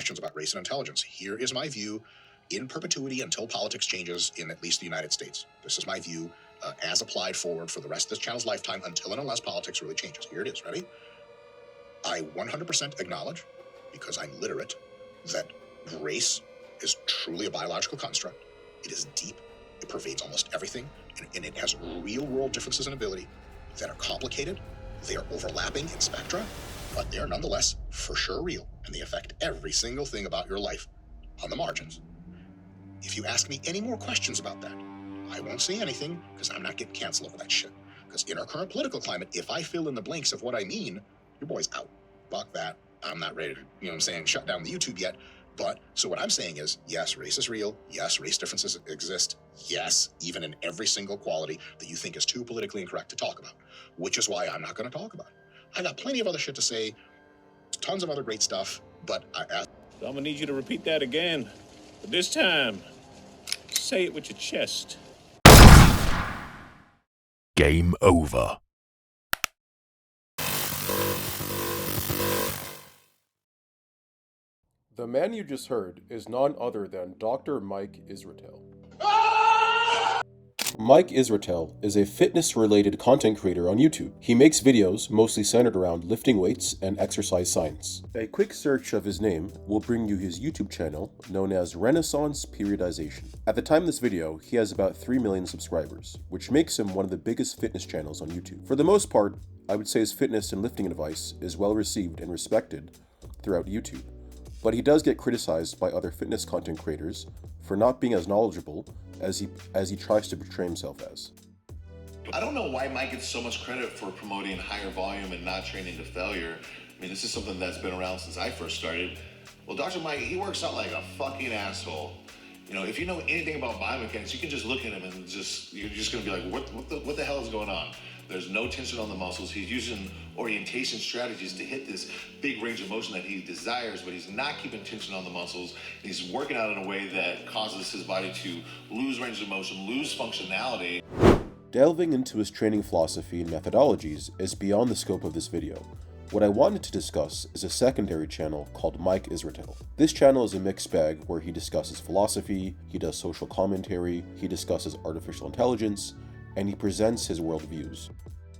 questions about race and intelligence. Here is my view in perpetuity until politics changes in at least the United States. This is my view as applied forward for the rest of this channel's lifetime until and unless politics really changes. Here it is. Ready? I 100% acknowledge, because I'm literate, that race is truly a biological construct. It is deep. It pervades almost everything, and it has real-world differences in ability that are complicated. They are overlapping in spectra, but they are nonetheless for sure real, and they affect every single thing about your life on the margins. If you ask me any more questions about that, I won't say anything, because I'm not getting canceled over that shit. Because in our current political climate, if I fill in the blanks of what I mean, your boy's out. Fuck that. I'm not ready to, shut down the YouTube yet. But, so what I'm saying is, yes, race is real. Yes, race differences exist. Yes, even in every single quality that you think is too politically incorrect to talk about. Which is why I'm not going to talk about it. I got plenty of other shit to say, tons of other great stuff, but So I'm gonna need you to repeat that again. But this time, say it with your chest. Game over. The man you just heard is none other than Dr. Mike Israetel. Mike Israetel is a fitness-related content creator on YouTube. He makes videos mostly centered around lifting weights and exercise science. A quick search of his name will bring you his YouTube channel known as Renaissance Periodization. At the time of this video, he has about 3 million subscribers, which makes him one of the biggest fitness channels on YouTube. For the most part, I would say his fitness and lifting advice is well received and respected throughout YouTube. But he does get criticized by other fitness content creators for not being as knowledgeable as he tries to portray himself as. I don't know why Mike gets so much credit for promoting higher volume and not training to failure. I mean, this is something that's been around since I first started. Well, Dr. Mike, he works out like a fucking asshole. If you know anything about biomechanics, you can just look at him and you're just gonna be like, what the hell is going on? There's no tension on the muscles. He's using orientation strategies to hit this big range of motion that he desires, but he's not keeping tension on the muscles. He's working out in a way that causes his body to lose range of motion, lose functionality. Delving into his training philosophy and methodologies is beyond the scope of this video. What I wanted to discuss is a secondary channel called Mike Israetel. This channel is a mixed bag where he discusses philosophy, he does social commentary, he discusses artificial intelligence, and he presents his worldviews.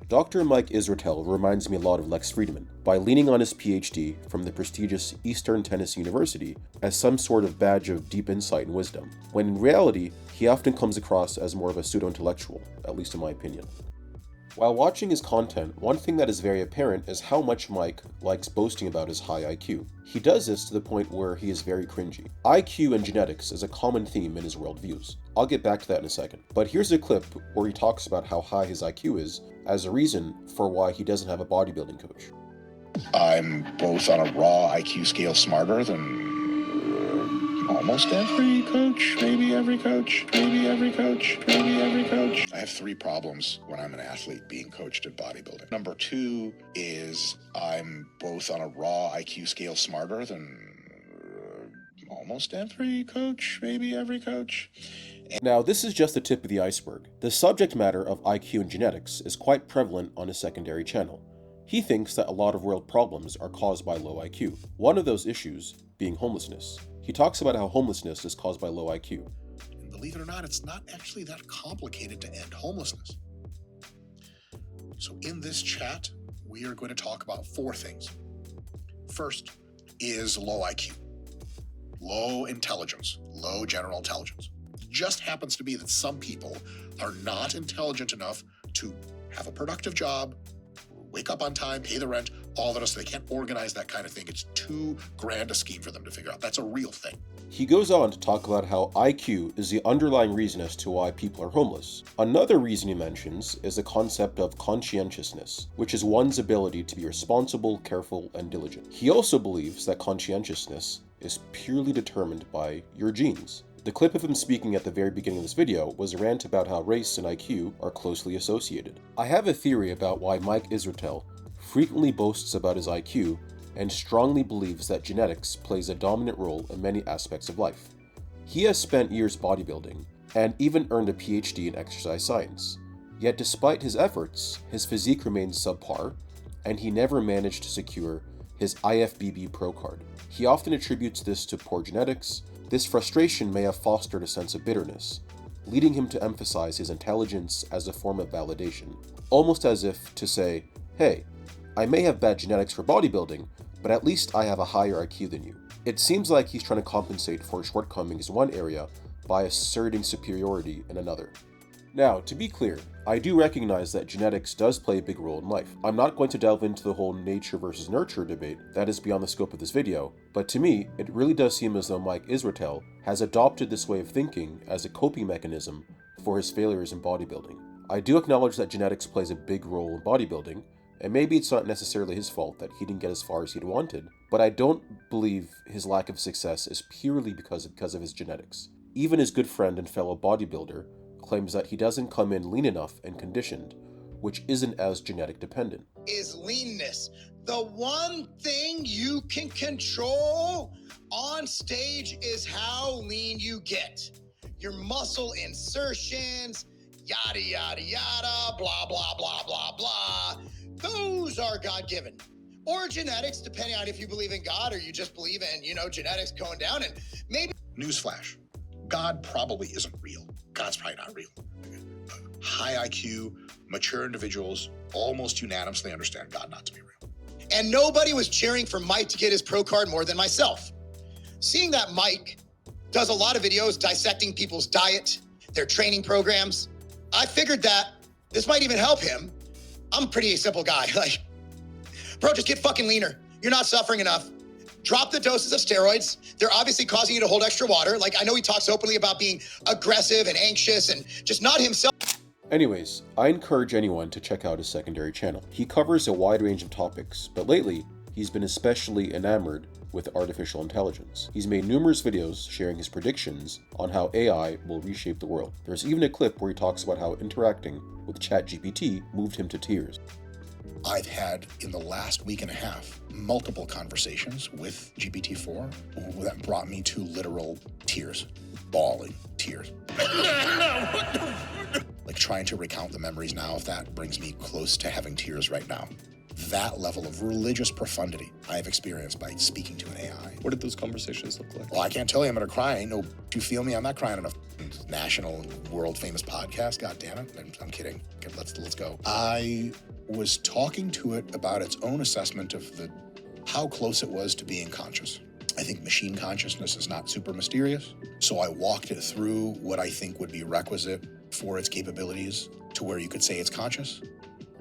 Dr. Mike Israetel reminds me a lot of Lex Fridman by leaning on his PhD from the prestigious Eastern Tennessee University as some sort of badge of deep insight and wisdom, when in reality, he often comes across as more of a pseudo-intellectual, at least in my opinion. While watching his content, one thing that is very apparent is how much Mike likes boasting about his high IQ. He does this to the point where he is very cringy. IQ and genetics is a common theme in his worldviews. I'll get back to that in a second. But here's a clip where he talks about how high his IQ is as a reason for why he doesn't have a bodybuilding coach. I'm both on a raw IQ scale smarter than almost every coach, maybe every coach. I have 3 problems when I'm an athlete being coached in bodybuilding. Number 2 is I'm both on a raw IQ scale smarter than almost every coach, maybe every coach. Now, this is just the tip of the iceberg. The subject matter of IQ and genetics is quite prevalent on his secondary channel. He thinks that a lot of world problems are caused by low IQ. One of those issues being homelessness. He talks about how homelessness is caused by low IQ. And believe it or not, it's not actually that complicated to end homelessness. So in this chat, we are going to talk about 4 things. First is low IQ, low intelligence, low general intelligence. It just happens to be that some people are not intelligent enough to have a productive job, wake up on time, pay the rent, all that, so they can't organize that kind of thing. It's too grand a scheme for them to figure out. That's a real thing. He goes on to talk about how IQ is the underlying reason as to why people are homeless. Another reason he mentions is the concept of conscientiousness, which is one's ability to be responsible, careful, and diligent. He also believes that conscientiousness is purely determined by your genes. The clip of him speaking at the very beginning of this video was a rant about how race and IQ are closely associated. I have a theory about why Mike Israetel frequently boasts about his IQ and strongly believes that genetics plays a dominant role in many aspects of life. He has spent years bodybuilding and even earned a PhD in exercise science. Yet despite his efforts, his physique remains subpar, and he never managed to secure his IFBB Pro card. He often attributes this to poor genetics. This frustration may have fostered a sense of bitterness, leading him to emphasize his intelligence as a form of validation, almost as if to say, hey, I may have bad genetics for bodybuilding, but at least I have a higher IQ than you. It seems like he's trying to compensate for shortcomings in one area by asserting superiority in another. Now, to be clear, I do recognize that genetics does play a big role in life. I'm not going to delve into the whole nature versus nurture debate, that is beyond the scope of this video, but to me, it really does seem as though Mike Israetel has adopted this way of thinking as a coping mechanism for his failures in bodybuilding. I do acknowledge that genetics plays a big role in bodybuilding, and maybe it's not necessarily his fault that he didn't get as far as he'd wanted, but I don't believe his lack of success is purely because of his genetics. Even his good friend and fellow bodybuilder claims that he doesn't come in lean enough and conditioned, which isn't as genetic dependent. Is leanness. The one thing you can control on stage is how lean you get. Your muscle insertions, yada, yada, yada, blah, blah, blah, blah, blah. Those are God-given. Or genetics, depending on if you believe in God or you just believe in, genetics going down. And maybe... Newsflash. God probably isn't real. God's probably not real. High IQ, mature individuals almost unanimously understand God not to be real. And nobody was cheering for Mike to get his pro card more than myself. Seeing that Mike does a lot of videos dissecting people's diet, their training programs, I figured that this might even help him. I'm a pretty simple guy. Bro, just get fucking leaner. You're not suffering enough. Drop the doses of steroids. They're obviously causing you to hold extra water. I know he talks openly about being aggressive and anxious and just not himself. Anyways, I encourage anyone to check out his secondary channel. He covers a wide range of topics, but lately, he's been especially enamored with artificial intelligence. He's made numerous videos sharing his predictions on how AI will reshape the world. There's even a clip where he talks about how interacting with ChatGPT moved him to tears. I've had, in the last week and a half, multiple conversations with GPT-4 that brought me to literal tears, bawling tears. Trying to recount the memories now of that brings me close to having tears right now. That level of religious profundity I have experienced by speaking to an AI. What did those conversations look like? Well, I can't tell you I'm gonna cry. No, do you feel me? I'm not crying on a national and world famous podcast. God damn it. I'm kidding. Okay, let's go. I was talking to it about its own assessment of how close it was to being conscious. I think machine consciousness is not super mysterious. So I walked it through what I think would be requisite for its capabilities to where you could say it's conscious.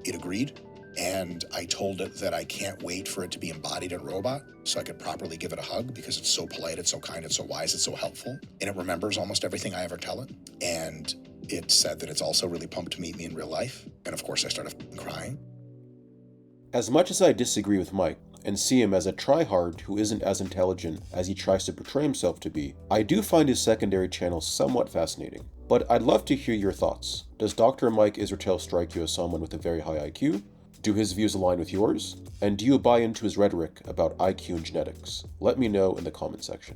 It agreed. And I told it that I can't wait for it to be embodied in a robot so I could properly give it a hug because it's so polite, it's so kind, it's so wise, it's so helpful. And it remembers almost everything I ever tell it. And it said that it's also really pumped to meet me in real life. And of course I started crying. As much as I disagree with Mike and see him as a tryhard who isn't as intelligent as he tries to portray himself to be, I do find his secondary channel somewhat fascinating. But I'd love to hear your thoughts. Does Dr. Mike Israetel strike you as someone with a very high IQ? Do his views align with yours? And do you buy into his rhetoric about IQ and genetics? Let me know in the comment section.